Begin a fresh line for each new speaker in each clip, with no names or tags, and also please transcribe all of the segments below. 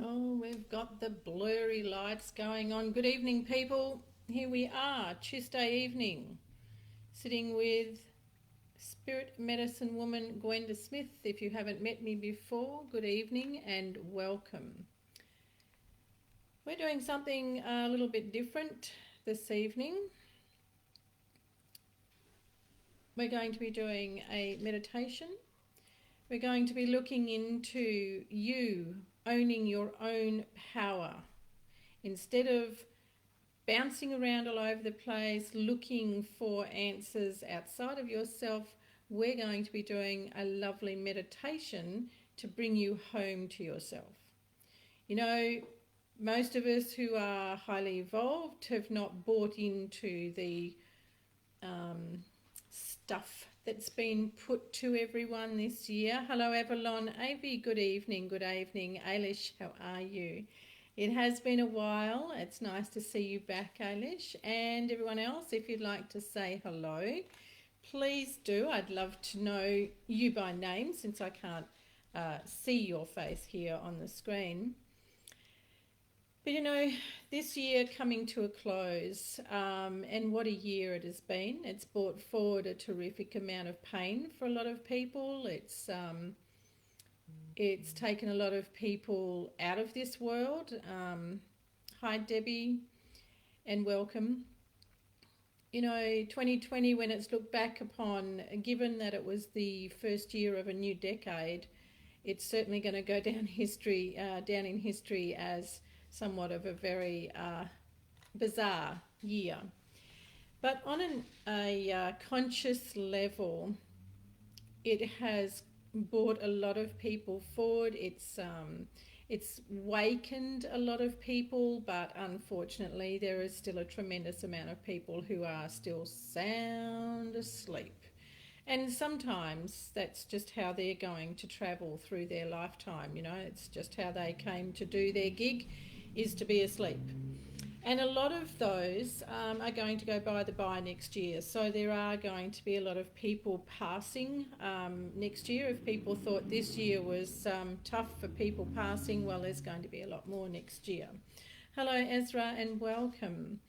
Oh, we've got the blurry lights going on. Good evening, people. Here we are, Tuesday evening, sitting with spirit medicine woman Gwenda Smith. If you haven't met me before, good evening and welcome. We're doing something a little bit different this evening. We're going to be doing a meditation. We're going to be looking into you owning your own power. Instead of bouncing around all over the place, looking for answers outside of yourself, we're going to be doing a lovely meditation to bring you home to yourself. You know, most of us who are highly evolved have not bought into the stuff that's been put to everyone this year. Hello, Avalon. Avi, good evening. Good evening. Ailish, how are you? It has been a while. It's nice to see you back, Ailish. And everyone else, if you'd like to say hello, please do. I'd love to know you by name since I can't see your face here on the screen. But you know, this year coming to a close, and what a year it has been. It's brought forward a terrific amount of pain for a lot of people. It's taken a lot of people out of this world. Hi, Debbie, and welcome. You know, 2020, when it's looked back upon, given that it was the first year of a new decade, it's certainly going to go down in history as somewhat of a very bizarre year. But on a conscious level, it has brought a lot of people forward. It's wakened a lot of people, but unfortunately there is still a tremendous amount of people who are still sound asleep. And sometimes that's just how they're going to travel through their lifetime, you know, it's just how they came to do their gig, is to be asleep. And a lot of those are going to go by the by next year. So there are going to be a lot of people passing next year. If people thought this year was tough for people passing, well, there's going to be a lot more next year. Hello, Ezra, and welcome.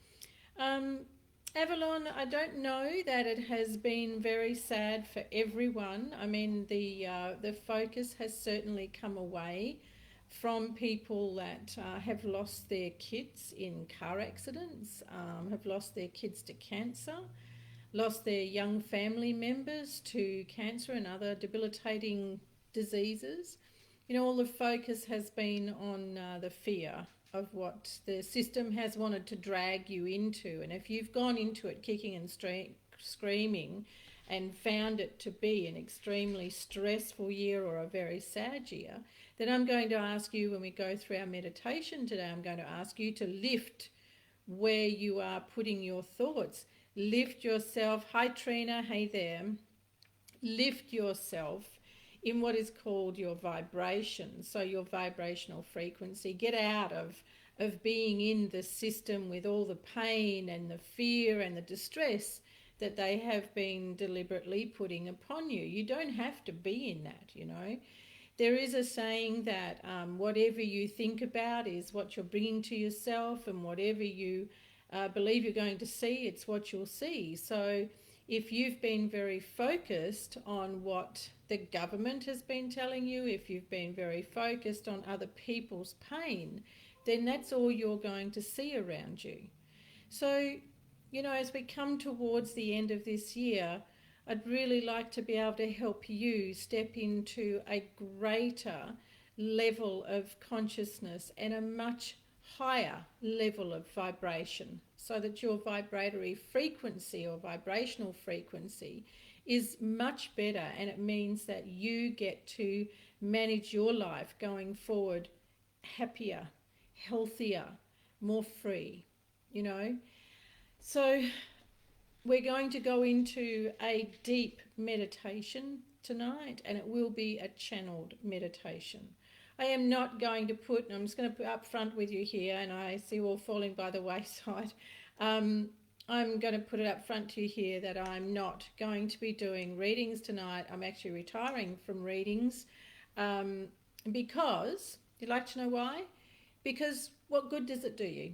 Avalon, I don't know that it has been very sad for everyone. I mean, the focus has certainly come away from people that have lost their kids in car accidents, have lost their kids to cancer, lost their young family members to cancer and other debilitating diseases. You know, all the focus has been on the fear of what the system has wanted to drag you into. And if you've gone into it kicking and screaming and found it to be an extremely stressful year or a very sad year, then I'm going to ask you, when we go through our meditation today, I'm going to ask you to lift where you are putting your thoughts. Lift yourself. Hi, Trina. Hey there. Lift yourself in what is called your vibration, so your vibrational frequency. Get out of being in the system with all the pain and the fear and the distress that they have been deliberately putting upon you. You don't have to be in that, you know. There is a saying that whatever you think about is what you're bringing to yourself, and whatever you believe you're going to see, it's what you'll see. So if you've been very focused on what the government has been telling you, if you've been very focused on other people's pain, then that's all you're going to see around you. So, you know, as we come towards the end of this year, I'd really like to be able to help you step into a greater level of consciousness and a much higher level of vibration, so that your vibratory frequency or vibrational frequency is much better, and it means that you get to manage your life going forward happier, healthier, more free, you know. So we're going to go into a deep meditation tonight, and it will be a channeled meditation. I am not going to put, I'm just going to put up front with you here, and I see you all falling by the wayside. I'm going to put it up front to you here that I'm not going to be doing readings tonight. I'm actually retiring from readings because, you'd like to know why? Because what good does it do you?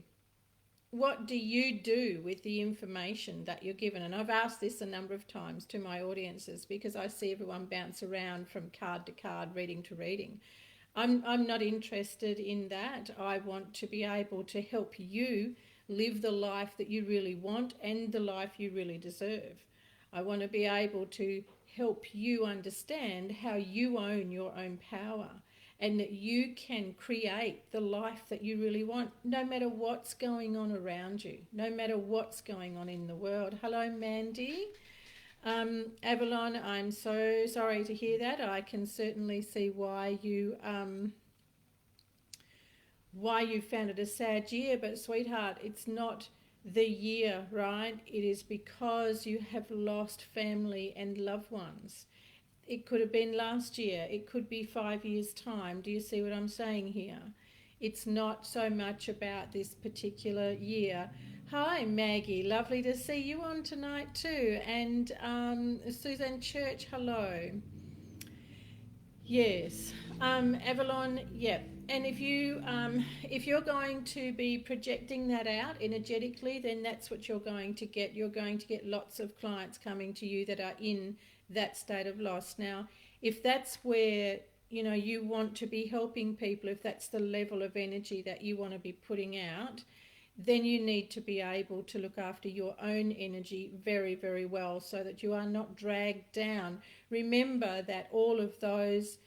What do you do with the information that you're given? And I've asked this a number of times to my audiences because I see everyone bounce around from card to card, reading to reading. I'm not interested in that. I want to be able to help you live the life that you really want and the life you really deserve. I want to be able to help you understand how you own your own power and that you can create the life that you really want, no matter what's going on around you, no matter what's going on in the world. Hello, Mandy. Avalon, I'm so sorry to hear that. I can certainly see why you found it a sad year, but sweetheart, it's not the year, right? It is because you have lost family and loved ones. It could have been last year. It could be 5 years' time. Do you see what I'm saying here? It's not so much about this particular year. Hi, Maggie. Lovely to see you on tonight too. And Suzanne Church, hello. Yes. Avalon, yeah. And if you're going to be projecting that out energetically, then that's what you're going to get. You're going to get lots of clients coming to you that are in that state of loss. Now, if that's where you want to be helping people, if that's the level of energy that you want to be putting out, then you need to be able to look after your own energy very, very well so that you are not dragged down. Remember that all of those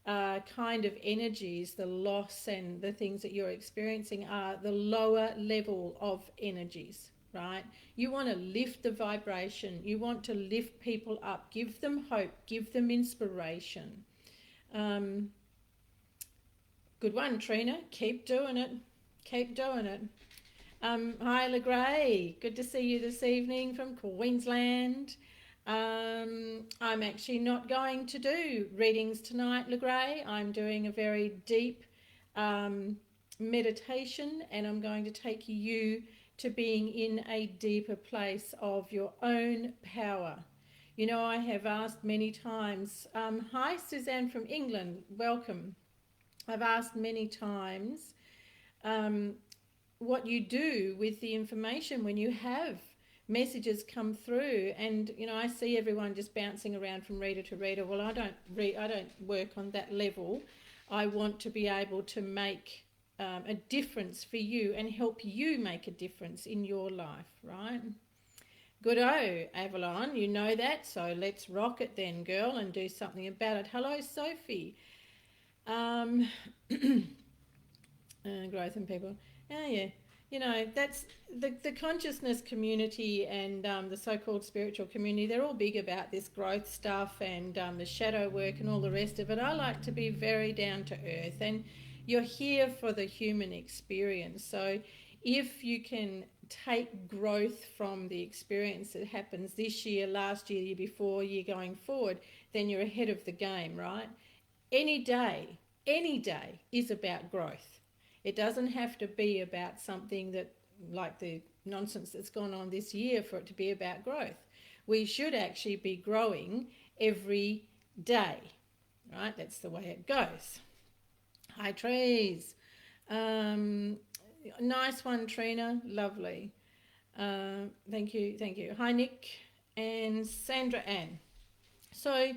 kind of energies, the loss and the things that you're experiencing, are the lower level of energies, right? You want to lift the vibration. You want to lift people up, give them hope, give them inspiration. Good one, Trina. Keep doing it. Keep doing it. Hi, LeGray. Good to see you this evening from Queensland. I'm actually not going to do readings tonight, LeGray. I'm doing a very deep meditation, and I'm going to take you to being in a deeper place of your own power. I have asked many times, hi, Suzanne from England, welcome. I've asked many times what you do with the information when you have messages come through, and I see everyone just bouncing around from reader to reader. Well, I don't work on that level. I want to be able to make a difference for you and help you make a difference in your life, right? Good-o, Avalon, you know that, so let's rock it then, girl, and do something about it. Hello, Sophie. Growth in people. Oh, yeah. That's the consciousness community and the so-called spiritual community. They're all big about this growth stuff and the shadow work and all the rest of it. I like to be very down to earth, and you're here for the human experience. So if you can take growth from the experience that happens this year, last year, year before, year going forward, then you're ahead of the game, right? Any day is about growth. It doesn't have to be about something that, like the nonsense that's gone on this year, for it to be about growth. We should actually be growing every day, right? That's the way it goes. Hi, trees. Nice one, Trina. Lovely. Thank you. Hi, Nick and Sandra Ann. So,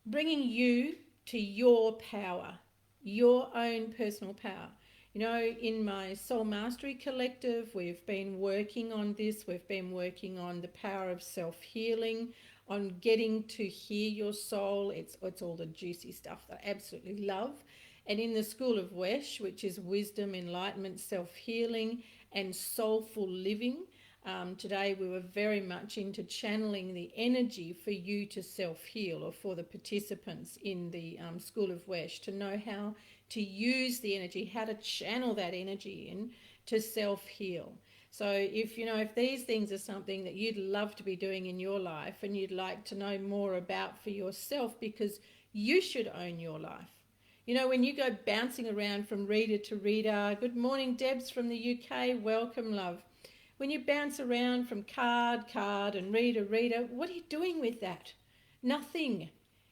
bringing you to your power, your own personal power. In my Soul Mastery Collective, we've been working on this. We've been working on the power of self-healing, on getting to hear your soul. It's all the juicy stuff that I absolutely love. And in the School of H.E.A.L, which is wisdom, enlightenment, self-healing, and soulful living, today we were very much into channeling the energy for you to self-heal, or for the participants in the School of H.E.A.L to know how to use the energy, how to channel that energy in to self-heal. So if these things are something that you'd love to be doing in your life and you'd like to know more about for yourself, because you should own your life. When you go bouncing around from reader to reader, good morning, Debs from the UK, welcome, love. When you bounce around from card, and reader, what are you doing with that? Nothing.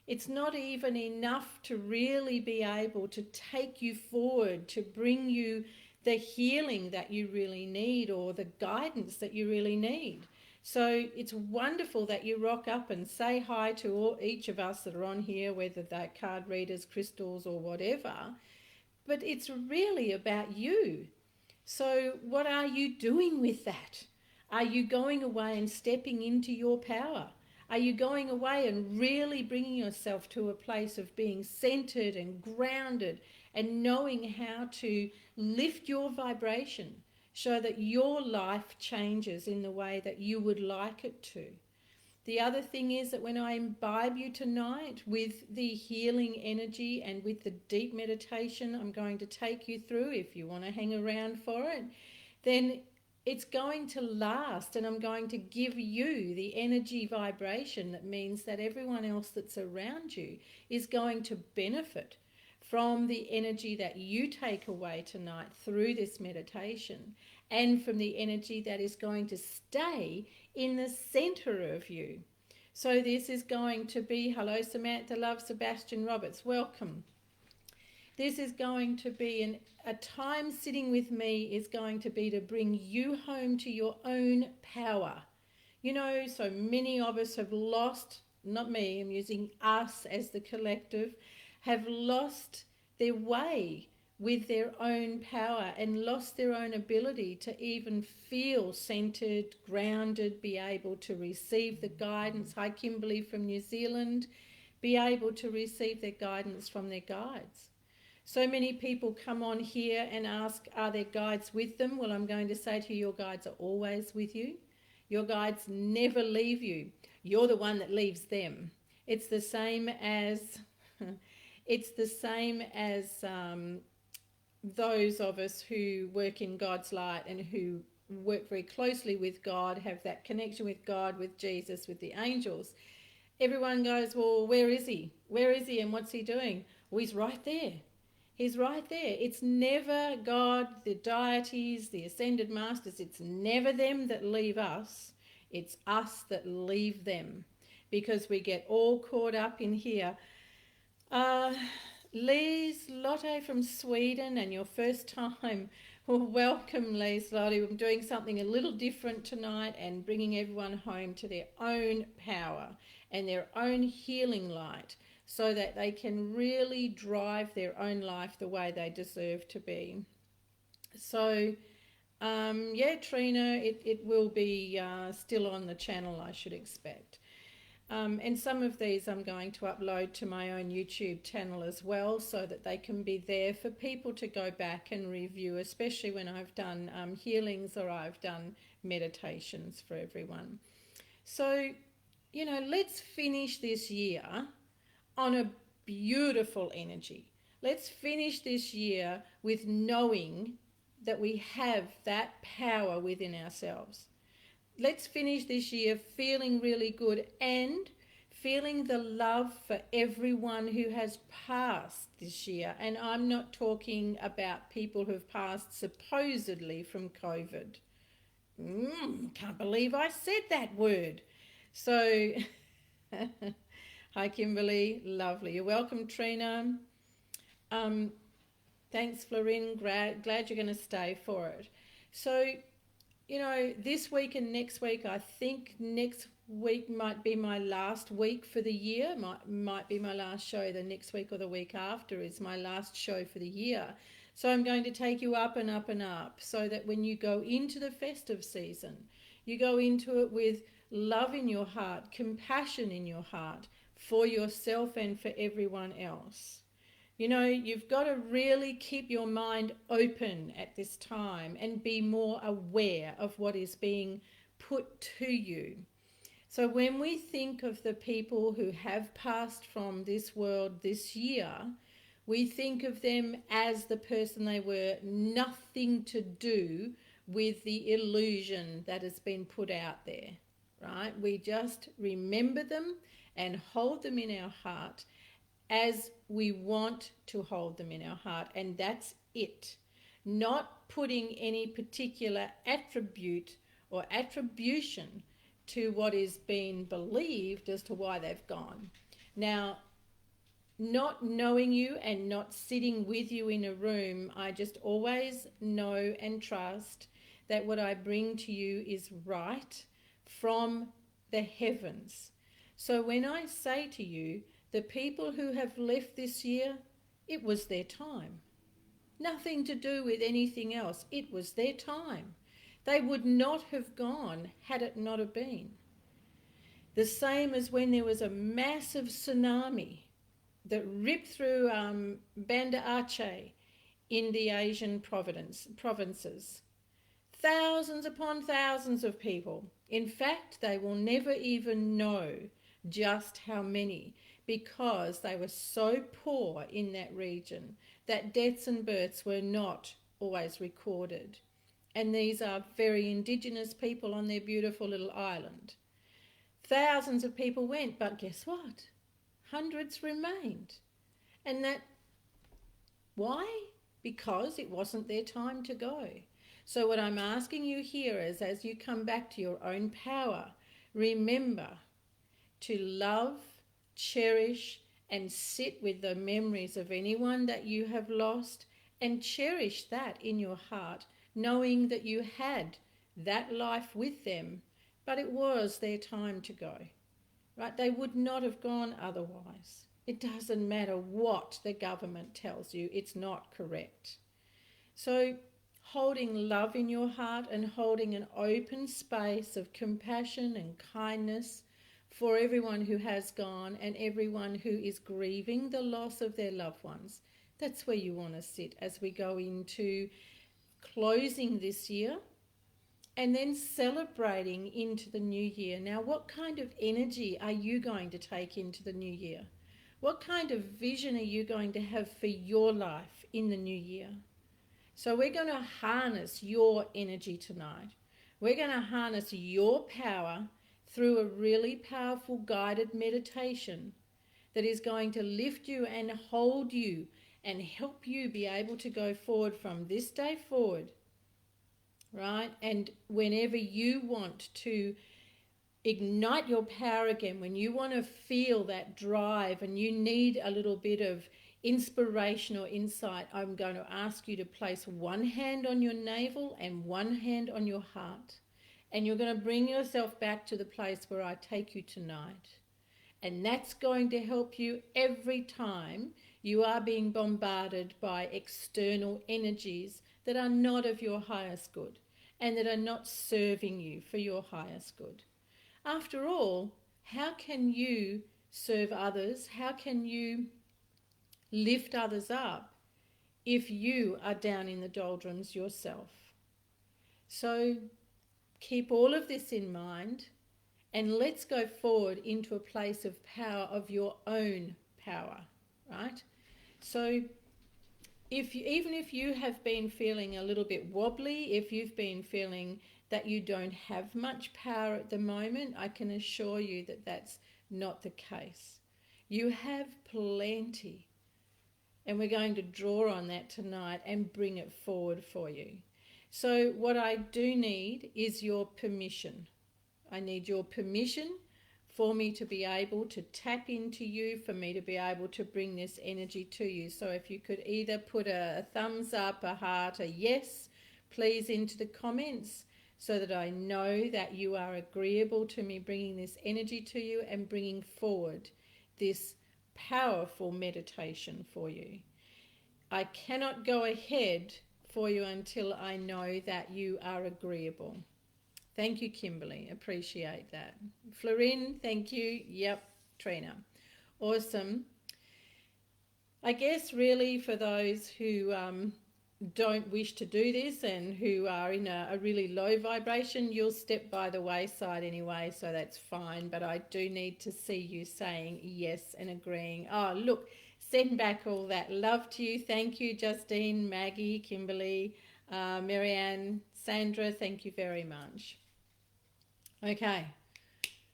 It's not even enough to really be able to take you forward, to bring you the healing that you really need or the guidance that you really need. So it's wonderful that you rock up and say hi to each of us that are on here, whether they're card readers, crystals, or whatever. But it's really about you. So what are you doing with that? Are you going away and stepping into your power? Are you going away and really bringing yourself to a place of being centered and grounded and knowing how to lift your vibration so that your life changes in the way that you would like it to? The other thing is that when I imbibe you tonight with the healing energy and with the deep meditation I'm going to take you through, if you want to hang around for it, then it's going to last, and I'm going to give you the energy vibration that means that everyone else that's around you is going to benefit from the energy that you take away tonight through this meditation, and from the energy that is going to stay in the center of you. So this is going to be, hello Samantha, love, Sebastian Roberts, welcome. This is going to be a time sitting with me is going to be to bring you home to your own power. You know, so many of us have lost, not me, I'm using us as the collective, have lost their way with their own power and lost their own ability to even feel centered, grounded, be able to receive the guidance. Hi Kimberly from New Zealand, be able to receive their guidance from their guides. So many people come on here and ask, are their guides with them? Well, I'm going to say to you, your guides are always with you. Your guides never leave you. You're the one that leaves them. It's the same as, those of us who work in God's light and who work very closely with God, have that connection with God, with Jesus, with the angels. Everyone goes, well, where is he? Where is he and what's he doing? Well, he's right there. He's right there. It's never God, the deities, the ascended masters. It's never them that leave us. It's us that leave them, because we get all caught up in here. Lise Lotte from Sweden, and your first time. Well, welcome, Lise Lotte. I'm doing something a little different tonight and bringing everyone home to their own power and their own healing light, so that they can really drive their own life the way they deserve to be. So, yeah, Trina, it will be still on the channel, I should expect. And some of these I'm going to upload to my own YouTube channel as well, so that they can be there for people to go back and review, especially when I've done healings or I've done meditations for everyone. So, you know, let's finish this year on a beautiful energy. Let's finish this year with knowing that we have that power within ourselves. Let's finish this year feeling really good and feeling the love for everyone who has passed this year. And I'm not talking about people who've passed supposedly from COVID. Can't believe I said that word. So, hi Kimberly, lovely. You're welcome, Trina. Thanks, Florine. Glad you're going to stay for it. So, you know, this week and next week, I think next week might be my last week for the year. Might be my last show. The next week or the week after is my last show for the year. So I'm going to take you up and up and up, so that when you go into the festive season, you go into it with love in your heart, compassion in your heart for yourself and for everyone else. You know, you've got to really keep your mind open at this time and be more aware of what is being put to you. So when we think of the people who have passed from this world this year, we think of them as the person they were, nothing to do with the illusion that has been put out there, right? We just remember them and hold them in our heart as we want to hold them in our heart, and that's it. Not putting any particular attribute or attribution to what is being believed as to why they've gone. Now, not knowing you and not sitting with you in a room, I just always know and trust that what I bring to you is right from the heavens. So when I say to you, the people who have left this year, it was their time. Nothing to do with anything else. It was their time. They would not have gone had it not have been. The same as when there was a massive tsunami that ripped through Banda Aceh in the Asian provinces. Thousands upon thousands of people. In fact, they will never even know just how many, because they were so poor in that region that deaths and births were not always recorded. And these are very indigenous people on their beautiful little island. Thousands of people went, but guess what? Hundreds remained. And that, why? Because it wasn't their time to go. So what I'm asking you here is, as you come back to your own power, remember to love, cherish, and sit with the memories of anyone that you have lost, and cherish that in your heart, knowing that you had that life with them, but it was their time to go. Right? They would not have gone otherwise. It doesn't matter what the government tells you, it's not correct. So holding love in your heart and holding an open space of compassion and kindness for everyone who has gone and everyone who is grieving the loss of their loved ones. That's where you want to sit as we go into closing this year and then celebrating into the new year. Now, what kind of energy are you going to take into the new year? What kind of vision are you going to have for your life in the new year? So we're going to harness your energy tonight. We're going to harness your power through a really powerful guided meditation that is going to lift you and hold you and help you be able to go forward from this day forward, right? And whenever you want to ignite your power again, when you want to feel that drive and you need a little bit of inspiration or insight, I'm going to ask you to place one hand on your navel and one hand on your heart. And you're going to bring yourself back to the place where I take you tonight. And that's going to help you every time you are being bombarded by external energies that are not of your highest good and that are not serving you for your highest good. After all, how can you serve others? How can you lift others up if you are down in the doldrums yourself? So keep all of this in mind and let's go forward into a place of power, of your own power, right? So even if you have been feeling a little bit wobbly, if you've been feeling that you don't have much power at the moment, I can assure you that that's not the case. You have plenty. And we're going to draw on that tonight and bring it forward for you. So what I do need is your permission. I need your permission for me to be able to tap into you, for me to be able to bring this energy to you. So if you could either put a thumbs up, a heart, a yes, please, into the comments, so that I know that you are agreeable to me bringing this energy to you and bringing forward this powerful meditation for you. I cannot go ahead for you until I know that you are agreeable. Thank you, Kimberly. Appreciate that. Florine, thank you. Yep, Trina. Awesome. I guess really for those who don't wish to do this and who are in a really low vibration, you'll step by the wayside anyway, so that's fine. But I do need to see you saying yes and agreeing. Oh, look, send back all that love to you. Thank you, Justine, Maggie, Kimberly, Marianne, Sandra, thank you very much. Okay,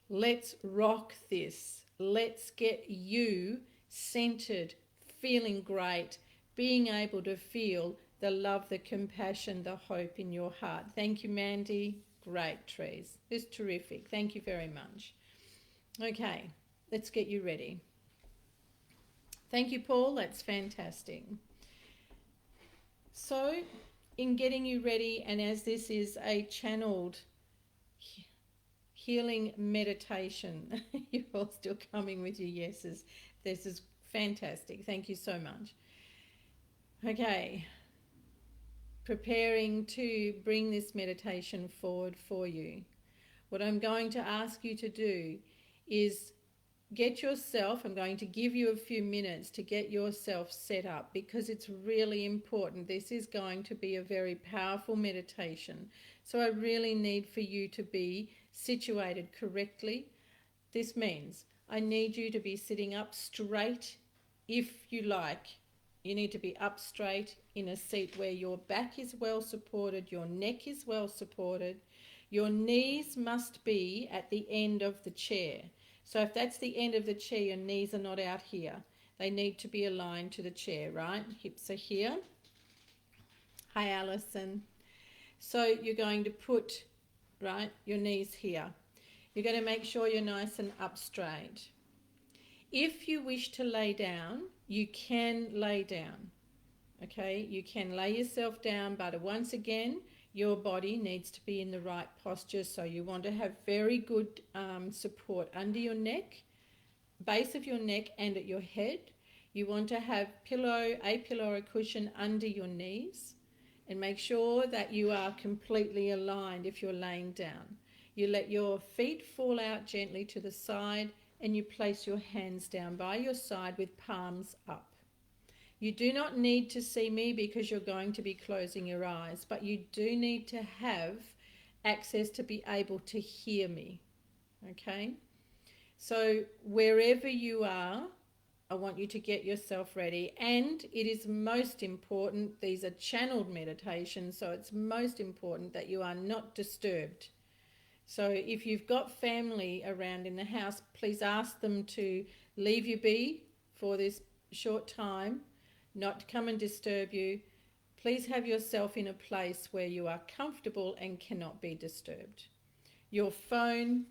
let's rock this. Let's get you centered, feeling great, being able to feel the love, the compassion, the hope in your heart. Thank you, Mandy. Great, Trees. It's terrific. Thank you very much. Okay, let's get you ready. Thank you, Paul. That's fantastic. So, in getting you ready, and as this is a channeled healing meditation, you're all still coming with your yeses. This is fantastic. Thank you so much. Okay, preparing to bring this meditation forward for you. What I'm going to ask you to do is get yourself, I'm going to give you a few minutes to get yourself set up, because it's really important. This is going to be a very powerful meditation. So I really need for you to be situated correctly. This means I need you to be sitting up straight if you like. You need to be up straight in a seat where your back is well supported, your neck is well supported. Your knees must be at the end of the chair. So if that's the end of the chair, your knees are not out here. They need to be aligned to the chair, right? Hips are here. Hi, Alison. So you're going to put, right, your knees here. You're going to make sure you're nice and up straight. If you wish to lay down, you can lay down. Okay, you can lay yourself down, but once again, your body needs to be in the right posture. So you want to have very good support under your neck, base of your neck, and at your head. You want to have a pillow or a cushion under your knees, and make sure that you are completely aligned if you're laying down. You let your feet fall out gently to the side, and you place your hands down by your side with palms up. You do not need to see me because you're going to be closing your eyes, but you do need to have access to be able to hear me, okay? So wherever you are, I want you to get yourself ready. And it is most important, these are channeled meditations, so it's most important that you are not disturbed. So if you've got family around in the house, please ask them to leave you be for this short time, not to come and disturb you. Please have yourself in a place where you are comfortable and cannot be disturbed. Your phone,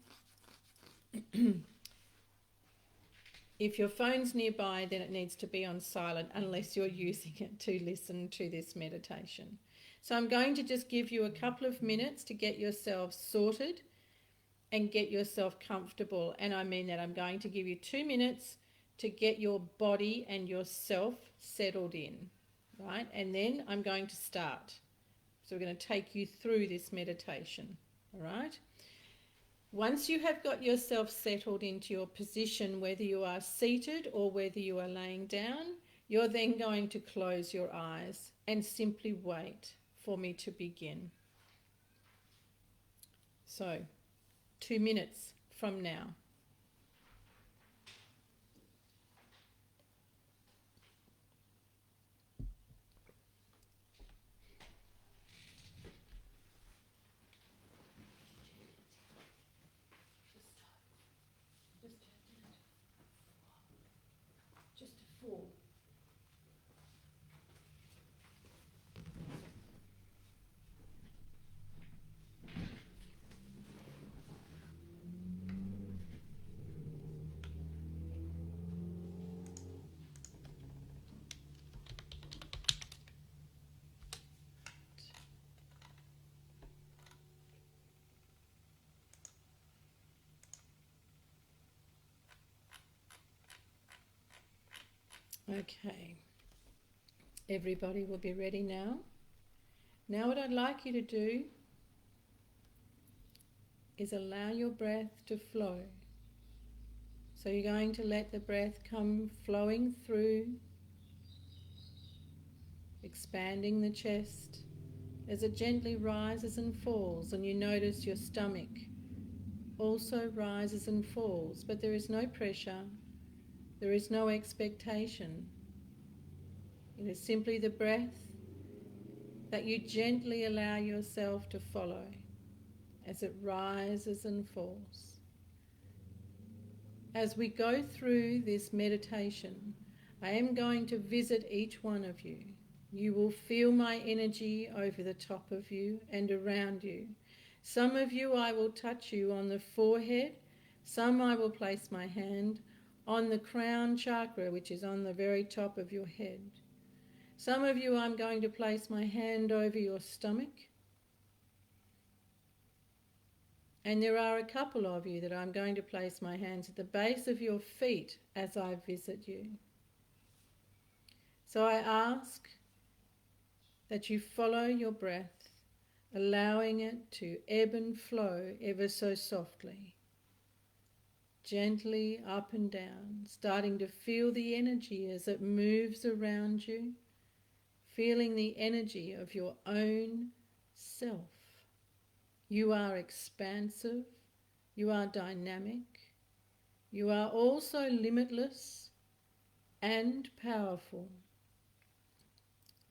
if your phone's nearby, then it needs to be on silent unless you're using it to listen to this meditation. So I'm going to just give you a couple of minutes to get yourself sorted and get yourself comfortable. And I mean that I'm going to give you 2 minutes to get your body and yourself settled in, right? And then I'm going to start. So we're going to take you through this meditation, all right? Once you have got yourself settled into your position, whether you are seated or whether you are laying down, you're then going to close your eyes and simply wait for me to begin. So, 2 minutes from now. Just a 4. Okay, everybody will be ready now. Now what I'd like you to do is allow your breath to flow. So you're going to let the breath come flowing through, expanding the chest as it gently rises and falls, and you notice your stomach also rises and falls, but there is no pressure. There is no expectation. It is simply the breath that you gently allow yourself to follow as it rises and falls. As we go through this meditation, I am going to visit each one of you. You will feel my energy over the top of you and around you. Some of you I will touch you on the forehead, some I will place my hand on the crown chakra, which is on the very top of your head. Some of you, I'm going to place my hand over your stomach. And there are a couple of you that I'm going to place my hands at the base of your feet as I visit you. So I ask that you follow your breath, allowing it to ebb and flow ever so softly, gently up and down, starting to feel the energy as it moves around you, feeling the energy of your own self. You are expansive, you are dynamic, you are also limitless and powerful.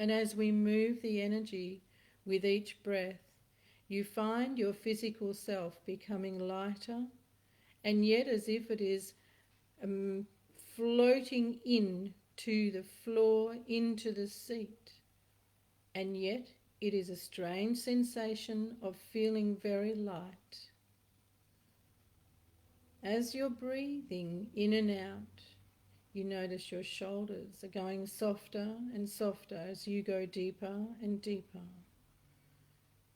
And as we move the energy with each breath, you find your physical self becoming lighter, and yet as if it is floating in to the floor, into the seat. And yet it is a strange sensation of feeling very light. As you're breathing in and out, you notice your shoulders are going softer and softer as you go deeper and deeper.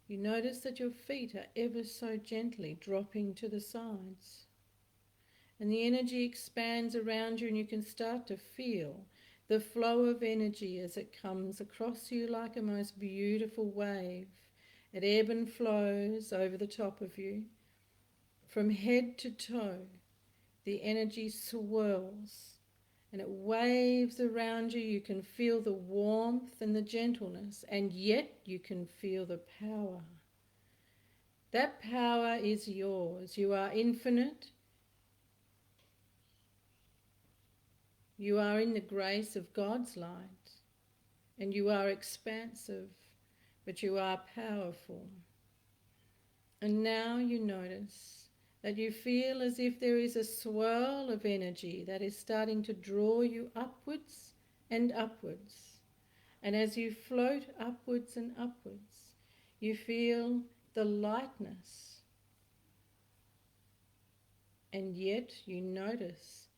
You notice that your feet are ever so gently dropping to the sides. And the energy expands around you, and you can start to feel the flow of energy as it comes across you like a most beautiful wave. It ebbs and flows over the top of you. From head to toe, the energy swirls and it waves around you. You can feel the warmth and the gentleness, and yet you can feel the power. That power is yours. You are infinite. You are in the grace of God's light, and you are expansive, but you are powerful. And now you notice that you feel as if there is a swirl of energy that is starting to draw you upwards and upwards. And as you float upwards and upwards, you feel the lightness. And yet you notice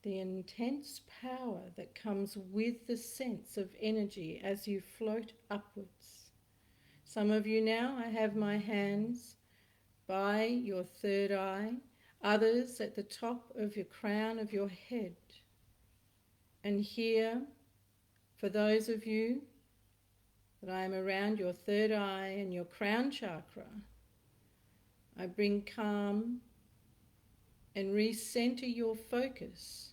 the intense power that comes with the sense of energy as you float upwards. Some of you now, I have my hands by your third eye, others at the top of your crown of your head. And here, for those of you that I am around your third eye and your crown chakra, I bring calm and recenter your focus,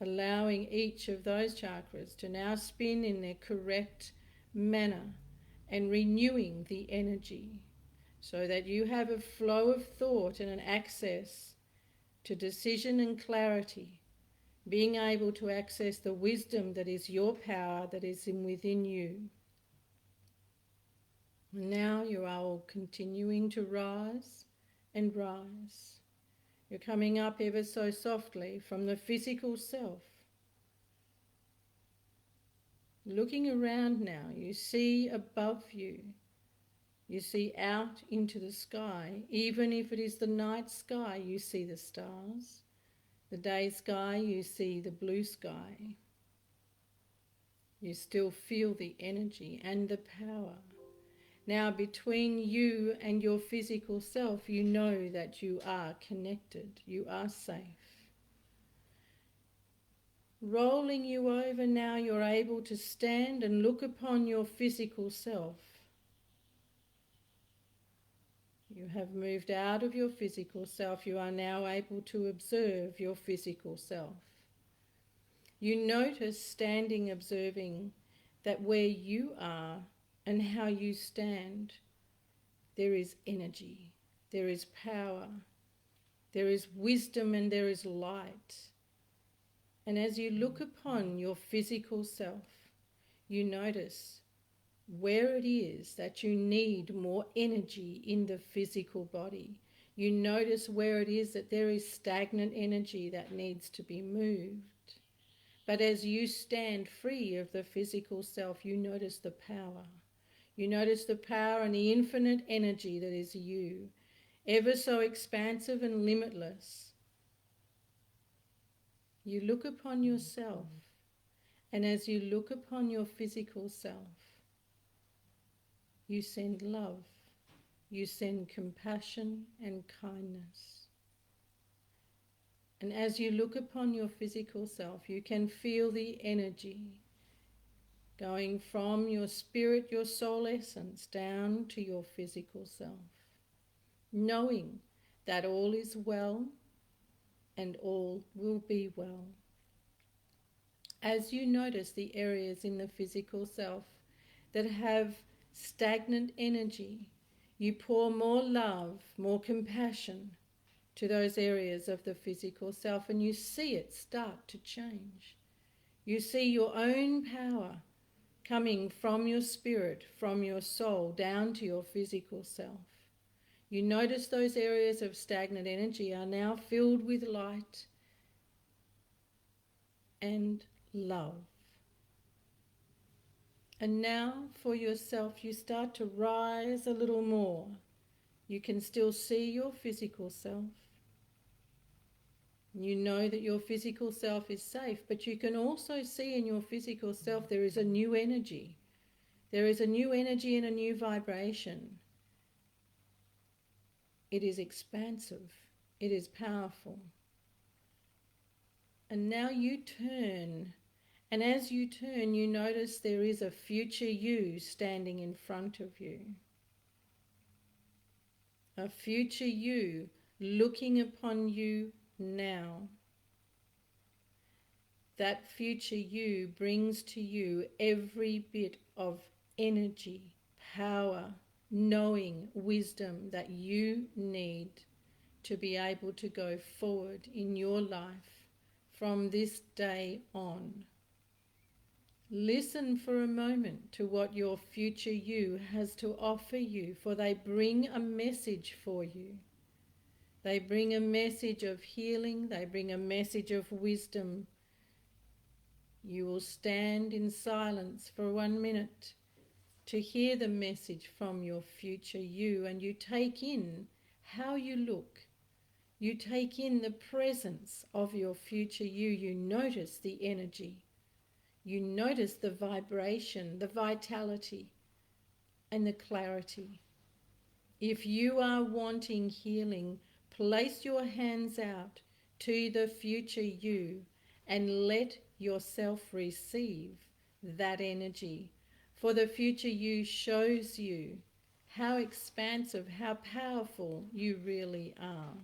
allowing each of those chakras to now spin in their correct manner and renewing the energy so that you have a flow of thought and an access to decision and clarity, being able to access the wisdom that is your power, that is within you. Now you are all continuing to rise and rise. You're coming up ever so softly from the physical self. Looking around now, you see above you, you see out into the sky. Even if it is the night sky, you see the stars. The day sky, you see the blue sky. You still feel the energy and the power. Now between you and your physical self, you know that you are connected, you are safe. Rolling you over now, you're able to stand and look upon your physical self. You have moved out of your physical self. You are now able to observe your physical self. You notice, standing observing, that where you are and how you stand, there is energy, there is power, there is wisdom, and there is light. And as you look upon your physical self, you notice where it is that you need more energy in the physical body. You notice where it is that there is stagnant energy that needs to be moved. But as you stand free of the physical self, you notice the power. You notice the power and the infinite energy that is you, ever so expansive and limitless. You look upon yourself, and as you look upon your physical self, you send love, you send compassion and kindness. And as you look upon your physical self, you can feel the energy going from your spirit, your soul essence, down to your physical self, knowing that all is well and all will be well. As you notice the areas in the physical self that have stagnant energy, you pour more love, more compassion to those areas of the physical self, and you see it start to change. You see your own power coming from your spirit, from your soul, down to your physical self. You notice those areas of stagnant energy are now filled with light and love. And now for yourself, you start to rise a little more. You can still see your physical self. You know that your physical self is safe, but you can also see in your physical self there is a new energy. There is a new energy and a new vibration. It is expansive. It is powerful. And now you turn. And as you turn, you notice there is a future you standing in front of you. A future you looking upon you now. That future you brings to you every bit of energy, power, knowing, wisdom that you need to be able to go forward in your life from this day on. Listen for a moment to what your future you has to offer you, for they bring a message for you. They bring a message of healing. They bring a message of wisdom. You will stand in silence for 1 minute to hear the message from your future you, and you take in how you look. You take in the presence of your future you. You notice the energy. You notice the vibration, the vitality, and the clarity. If you are wanting healing, place your hands out to the future you and let yourself receive that energy. For the future you shows you how expansive, how powerful you really are.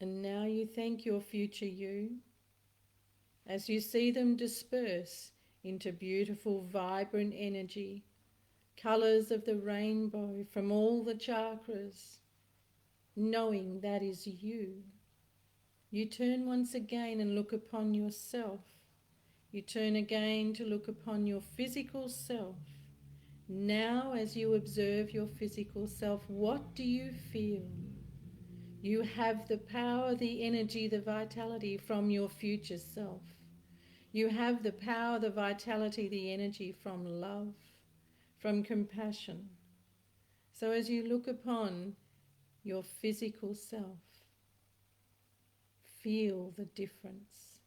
And now you thank your future you as you see them disperse into beautiful, vibrant energy, colours of the rainbow from all the chakras, knowing that is you. You turn once again and look upon yourself. You turn again to look upon your physical self. Now, as you observe your physical self, what do you feel? You have the power, the energy, the vitality from your future self. You have the power, the vitality, the energy from love, from compassion. So as you look upon your physical self, feel the difference.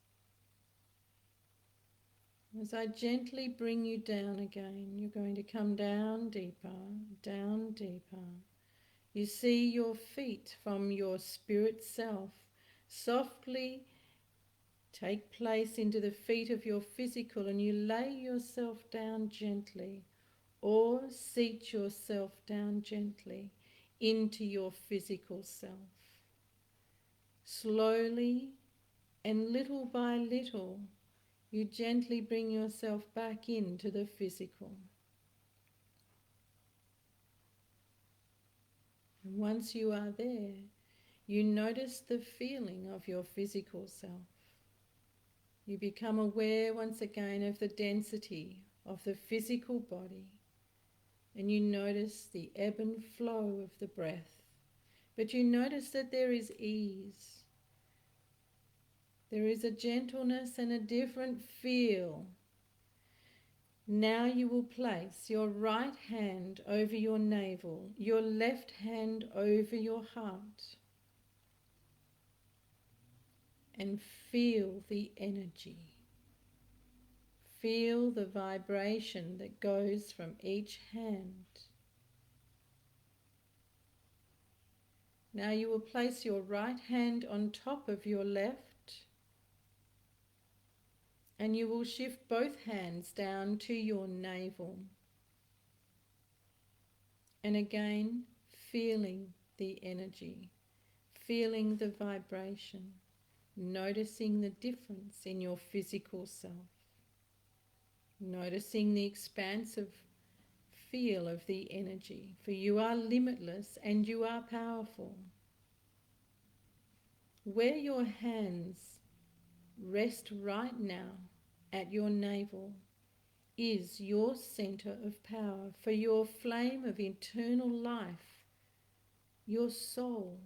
As I gently bring you down again, you're going to come down deeper, down deeper. You see your feet from your spirit self softly take place into the feet of your physical, and you lay yourself down gently or seat yourself down gently into your physical self. Slowly and little by little, you gently bring yourself back into the physical. And once you are there, you notice the feeling of your physical self. You become aware once again of the density of the physical body, and you notice the ebb and flow of the breath. But you notice that there is ease. There is a gentleness and a different feel. Now you will place your right hand over your navel, your left hand over your heart, and feel the energy. Feel the vibration that goes from each hand. Now you will place your right hand on top of your left, and you will shift both hands down to your navel. And again, feeling the energy, feeling the vibration, noticing the difference in your physical self, noticing the expansive feel of the energy, for you are limitless and you are powerful. Where your hands rest right now at your navel is your center of power, for your flame of eternal life, your soul,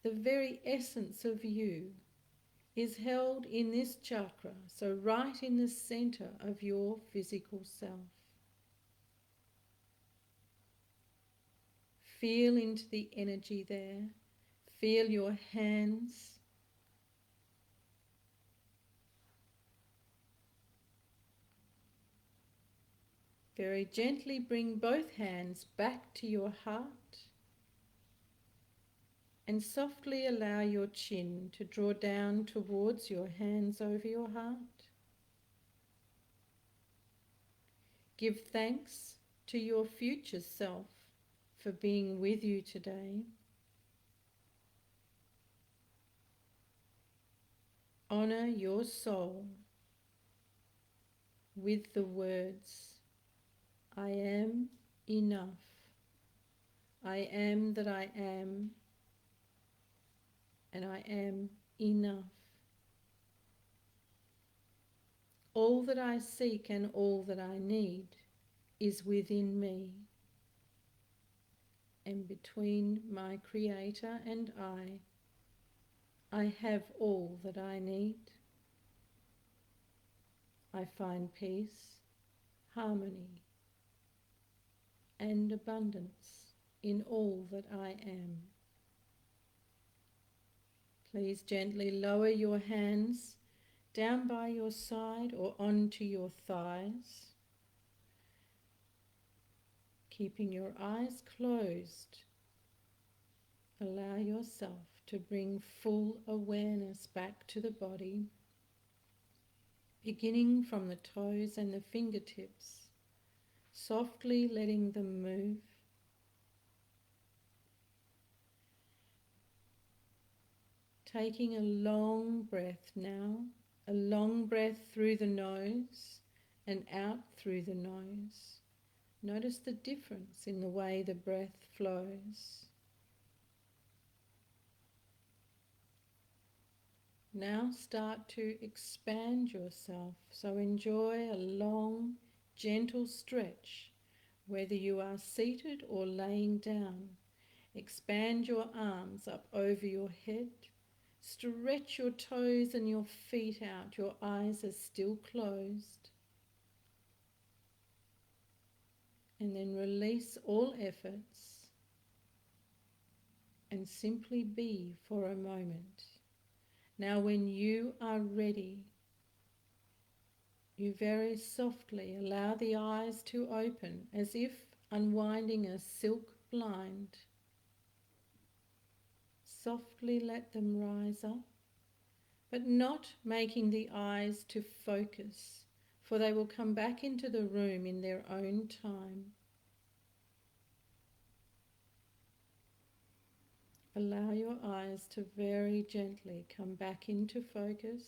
the very essence of you, is held in this chakra, so right in the center of your physical self. Feel into the energy there. Feel your hands. Very gently bring both hands back to your heart and softly allow your chin to draw down towards your hands over your heart. Give thanks to your future self for being with you today. Honor your soul with the words, I am enough. I am that I am, and I am enough. All that I seek and all that I need is within me, and between my Creator and I have all that I need. I find peace, harmony, and abundance in all that I am. Please gently lower your hands down by your side or onto your thighs, keeping your eyes closed. Allow yourself to bring full awareness back to the body, beginning from the toes and the fingertips, softly letting them move. Taking a long breath now, a long breath through the nose and out through the nose. Notice the difference in the way the breath flows. Now start to expand yourself, so enjoy a long, gentle stretch, whether you are seated or laying down. Expand your arms up over your head. Stretch your toes and your feet out. Your eyes are still closed. And then release all efforts and simply be for a moment. Now when you are ready, you very softly allow the eyes to open as if unwinding a silk blind. Softly let them rise up, but not making the eyes to focus, for they will come back into the room in their own time. Allow your eyes to very gently come back into focus,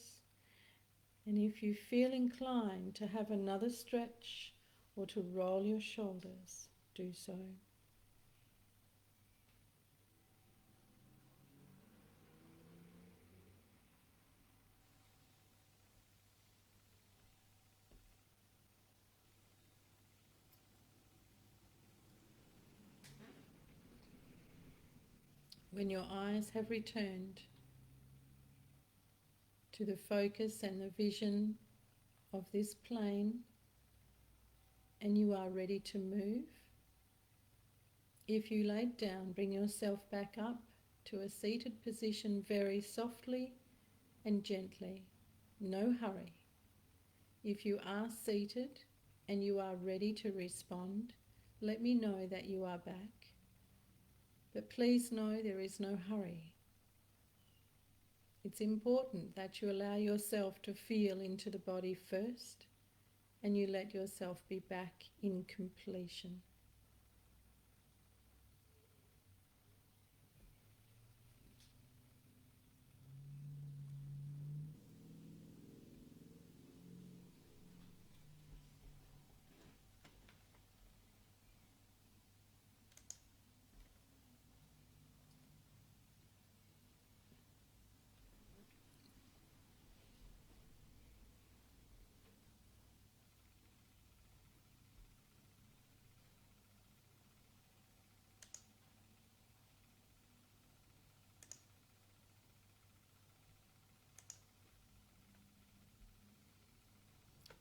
and if you feel inclined to have another stretch or to roll your shoulders, do so. when your eyes have returned to the focus and the vision of this plane and you are ready to move, if you laid down, bring yourself back up to a seated position very softly and gently. No hurry. If you are seated and you are ready to respond, let me know that you are back. But please know there is no hurry. It's important that you allow yourself to feel into the body first and you let yourself be back in completion.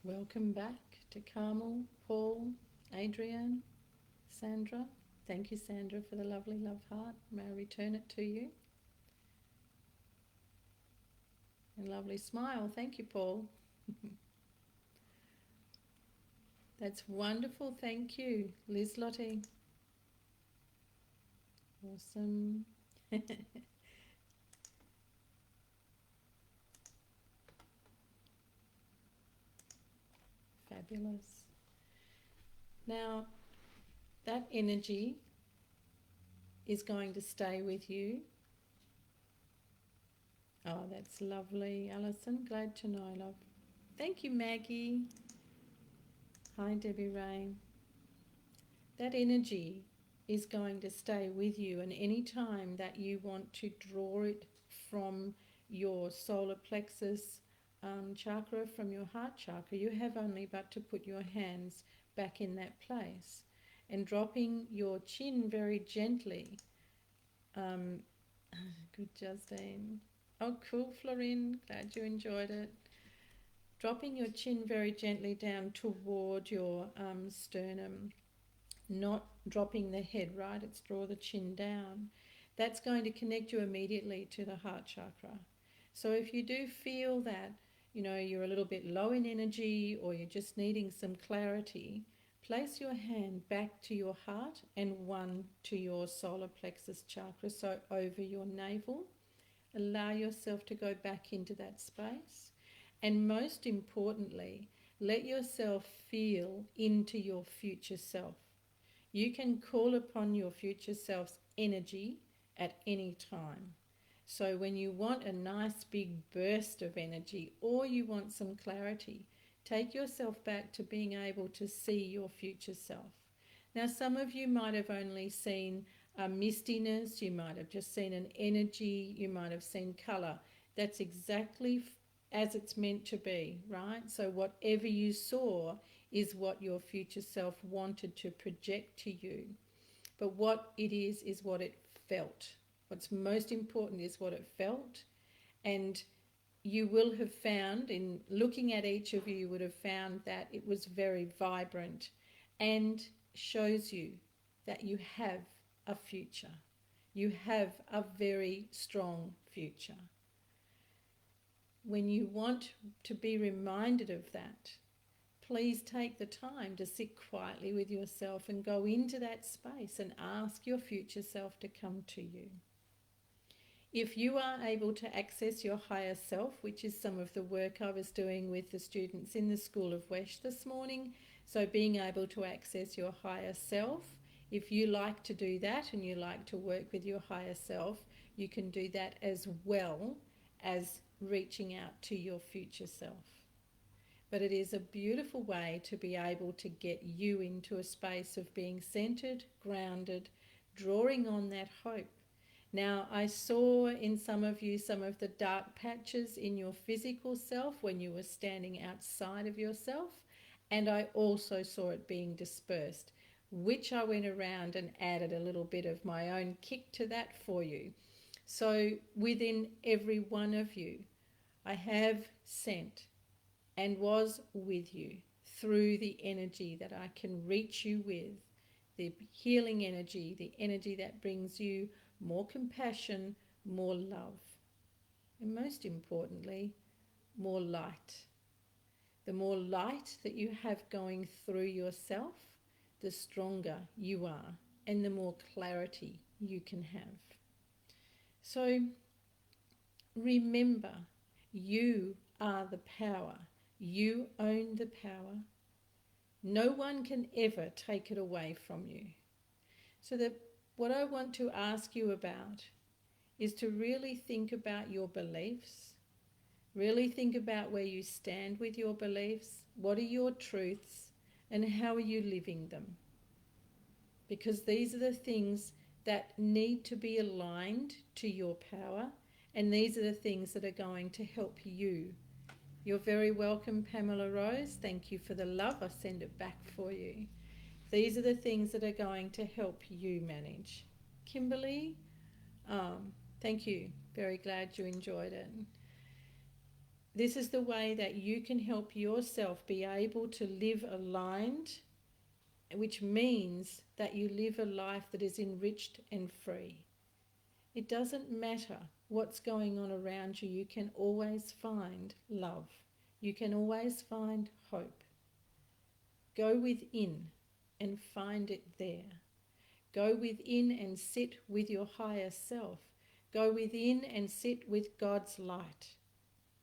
Welcome back to Carmel, Paul, Adrienne, Sandra. Thank you, Sandra, for the lovely love heart. May I return it to you. And lovely smile. Thank you, Paul. That's wonderful. Thank you, Liz Lottie. Awesome. Fabulous. Now, that energy is going to stay with you. Oh, that's lovely, Alison. Glad to know, love. Thank you, Maggie. Hi, Debbie Ray. That energy is going to stay with you, and any time that you want to draw it from your solar plexus chakra, from your heart chakra, you have only but to put your hands back in that place and dropping your chin very gently. Good, Justine. Oh, cool, Florine. Glad you enjoyed it. Dropping your chin very gently down toward your sternum, not dropping the head, right? It's draw the chin down. That's going to connect you immediately to the heart chakra. So if you do feel that, you know, you're a little bit low in energy or you're just needing some clarity, place your hand back to your heart and one to your solar plexus chakra, so over your navel. Allow yourself to go back into that space. And most importantly, let yourself feel into your future self. You can call upon your future self's energy at any time. So when you want a nice big burst of energy or you want some clarity, take yourself back to being able to see your future self. Now, some of you might have only seen a mistiness, you might have just seen an energy, you might have seen colour. That's exactly as it's meant to be, right? So whatever you saw is what your future self wanted to project to you. But what it is what it felt. What's most important is what it felt. And you will have found, in looking at each of you, you would have found that it was very vibrant and shows you that you have a future. You have a very strong future. When you want to be reminded of that, please take the time to sit quietly with yourself and go into that space and ask your future self to come to you. If you are able to access your higher self, which is some of the work I was doing with the students in the School of Wesh this morning, so being able to access your higher self, if you like to do that and you like to work with your higher self, you can do that as well as reaching out to your future self. But it is a beautiful way to be able to get you into a space of being centered, grounded, drawing on that hope. Now, I saw in some of you some of the dark patches in your physical self when you were standing outside of yourself, and I also saw it being dispersed, which I went around and added a little bit of my own kick to that for you. So within every one of you, I have sent and was with you through the energy that I can reach you with, the healing energy, the energy that brings you more compassion, more love, and most importantly, more light. The more light that you have going through yourself, the stronger you are and the more clarity you can have. So remember, you are the power. You own the power. No one can ever take it away from you. So that what I want to ask you about is to really think about your beliefs. Really think about where you stand with your beliefs. What are your truths and how are you living them? Because these are the things that need to be aligned to your power, and these are the things that are going to help you. You're very welcome, Pamela Rose. Thank you for the love. I send it back for you. These are the things that are going to help you manage. Kimberly, thank you. Very glad you enjoyed it. This is the way that you can help yourself be able to live aligned, which means that you live a life that is enriched and free. It doesn't matter what's going on around you. You can always find love. You can always find hope. Go within and find it there. Go within and sit with your higher self. Go within and sit with God's light.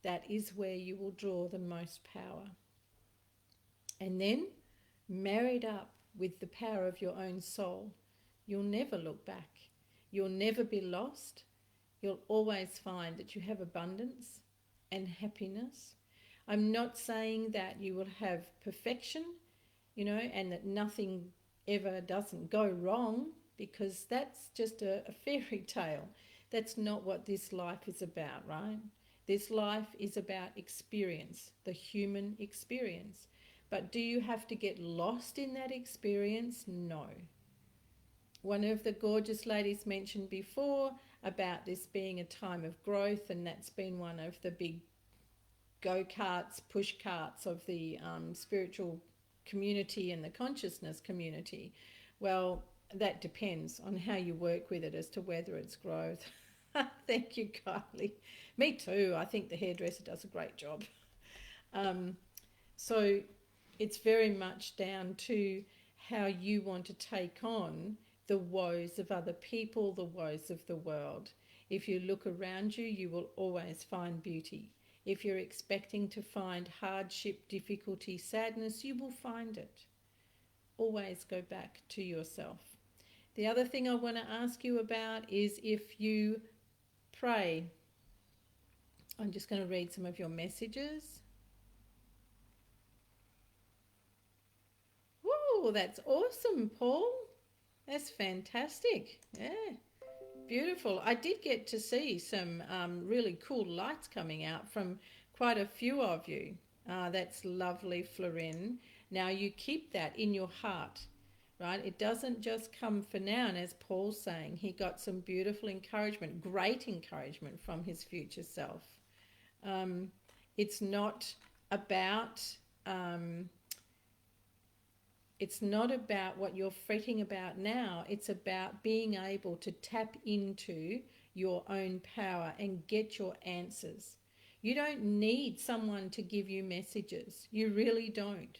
That is where you will draw the most power. And then, married up with the power of your own soul, you'll never look back. You'll never be lost. You'll always find that you have abundance and happiness. I'm not saying that you will have perfection, and that nothing ever doesn't go wrong, because that's just a fairy tale. That's not what this life is about, right? This life is about experience, the human experience. But do you have to get lost in that experience? No. One of the gorgeous ladies mentioned before about this being a time of growth, and that's been one of the big go-karts, push carts of the spiritual community and the consciousness community. Well, that depends on how you work with it as to whether it's growth. Thank you, Kylie. Me too. I think the hairdresser does a great job. So it's very much down to how you want to take on the woes of other people, the woes of the world. If you look around you, you will always find beauty. If you're expecting to find hardship, difficulty, sadness, you will find it. Always go back to yourself. The other thing I want to ask you about is if you pray. I'm just going to read some of your messages. Whoa, that's awesome, Paul. That's fantastic. Yeah, beautiful. I did get to see some really cool lights coming out from quite a few of you. That's lovely, Florin. Now you keep that in your heart, right? It doesn't just come for now. And as Paul's saying, he got some beautiful encouragement, great encouragement from his future self. It's not about what you're fretting about now. It's about being able to tap into your own power and get your answers. You don't need someone to give you messages. You really don't.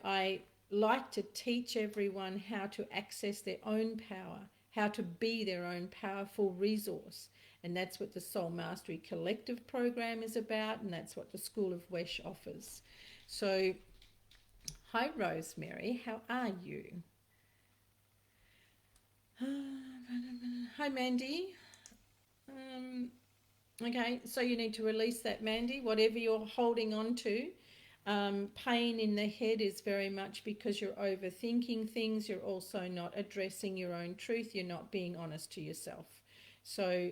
I like to teach everyone how to access their own power, how to be their own powerful resource. And that's what the Soul Mastery Collective program is about, and that's what the School of Wesh offers. So, hi Rosemary, how are you? Hi Mandy. Okay, so you need to release that, Mandy, whatever you're holding on to. Pain in the head is very much because you're overthinking things. You're also not addressing your own truth. You're not being honest to yourself. So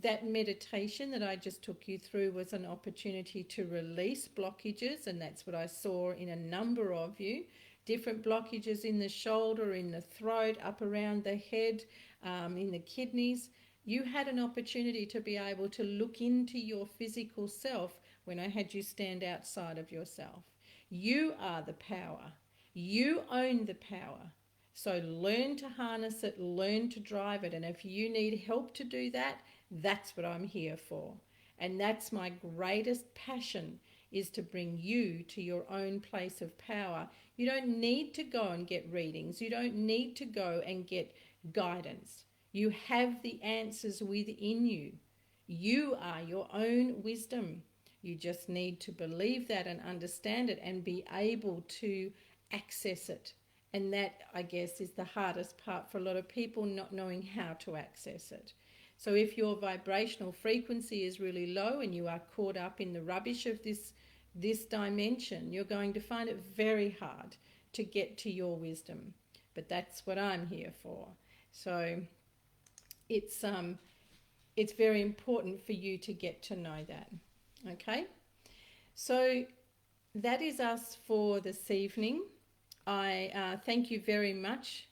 that meditation that I just took you through was an opportunity to release blockages, and that's what I saw in a number of you. Different blockages in the shoulder, in the throat, up around the head, in the kidneys. You had an opportunity to be able to look into your physical self when I had you stand outside of yourself. You are the power. You own the power. So learn to harness it, learn to drive it. And if you need help to do that, that's what I'm here for. And that's my greatest passion, is to bring you to your own place of power. You don't need to go and get readings. You don't need to go and get guidance. You have the answers within you. You are your own wisdom. You just need to believe that and understand it and be able to access it. And that, I guess, is the hardest part for a lot of people, not knowing how to access it. So if your vibrational frequency is really low and you are caught up in the rubbish of this dimension, you're going to find it very hard to get to your wisdom. But that's what I'm here for. So it's very important for you to get to know that. Okay? So that is us for this evening. I thank you very much.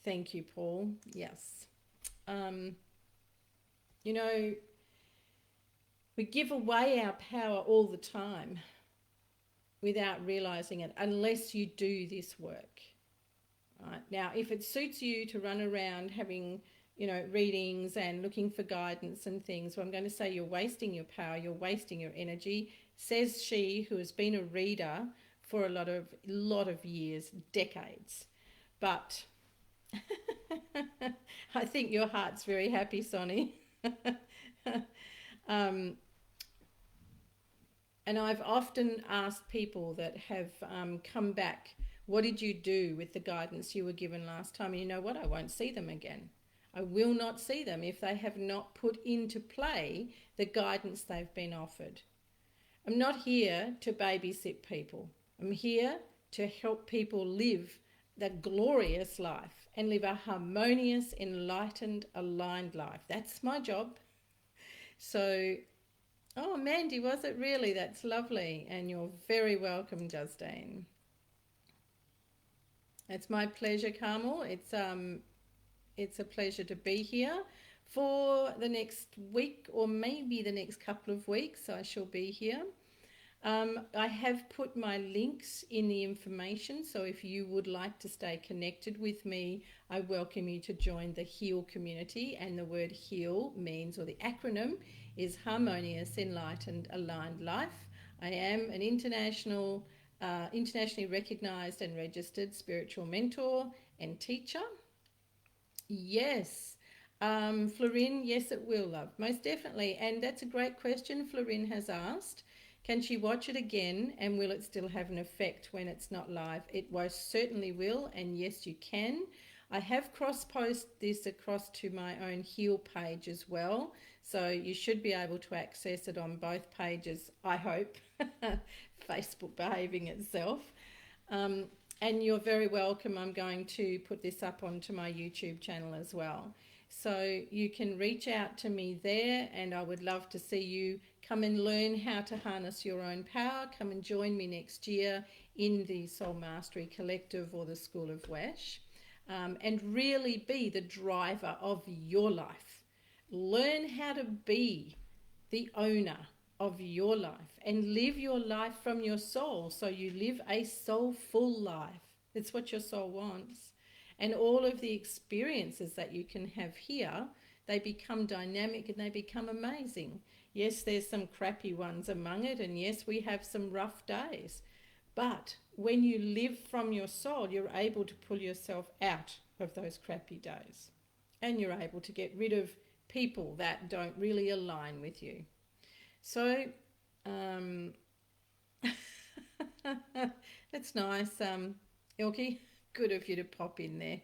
Thank you, Paul. Yes. You know, we give away our power all the time without realizing it, unless you do this work. Right? Now, if it suits you to run around having, you know, readings and looking for guidance and things, well, I'm going to say you're wasting your power, you're wasting your energy, says she who has been a reader for a lot of years, decades. But I think your heart's very happy, Sonny. And I've often asked people that have come back, what did you do with the guidance you were given last time? And you know what? I won't see them again. I will not see them if they have not put into play the guidance they've been offered. I'm not here to babysit people. I'm here to help people live that glorious life and live a harmonious, enlightened, aligned life. That's my job. So, oh, Mandy, was it really? That's lovely. And you're very welcome, Justine. It's my pleasure, Carmel. It's a pleasure to be here for the next week, or maybe the next couple of weeks. I shall be here. I have put my links in the information, so if you would like to stay connected with me, I welcome you to join the H.E.A.L community. And the word H.E.A.L means, or the acronym is Harmonious, Enlightened, Aligned Life. I am an internationally recognized and registered spiritual mentor and teacher. Yes. Florine, yes it will, love, most definitely. And that's a great question Florine has asked. Can she watch it again, and will it still have an effect when it's not live? It most certainly will, and yes, you can. I have cross-posted this across to my own H.E.A.L page as well, so you should be able to access it on both pages, I hope. Facebook behaving itself. And you're very welcome. I'm going to put this up onto my YouTube channel as well. So you can reach out to me there, and I would love to see you come and learn how to harness your own power. Come and join me next year in the Soul Mastery Collective or the School of Wesh, and really be the driver of your life. Learn how to be the owner of your life and live your life from your soul, so you live a soulful life. It's what your soul wants. And all of the experiences that you can have here, they become dynamic and they become amazing. Yes, there's some crappy ones among it, and yes, we have some rough days. But when you live from your soul, you're able to pull yourself out of those crappy days. And you're able to get rid of people that don't really align with you. So, that's nice, Ilky. Good of you to pop in there.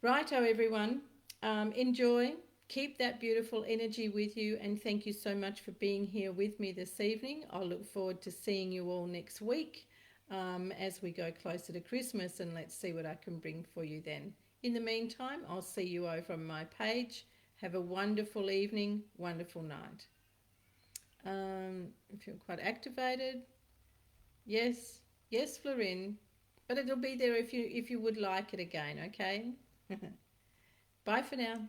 Righto, everyone. Enjoy. Keep that beautiful energy with you, and thank you so much for being here with me this evening. I'll look forward to seeing you all next week as we go closer to Christmas, and let's see what I can bring for you then. In the meantime, I'll see you over on my page. Have a wonderful evening, wonderful night. I feel quite activated. Yes, Florine. But it'll be there if you would like it again, okay? Bye for now.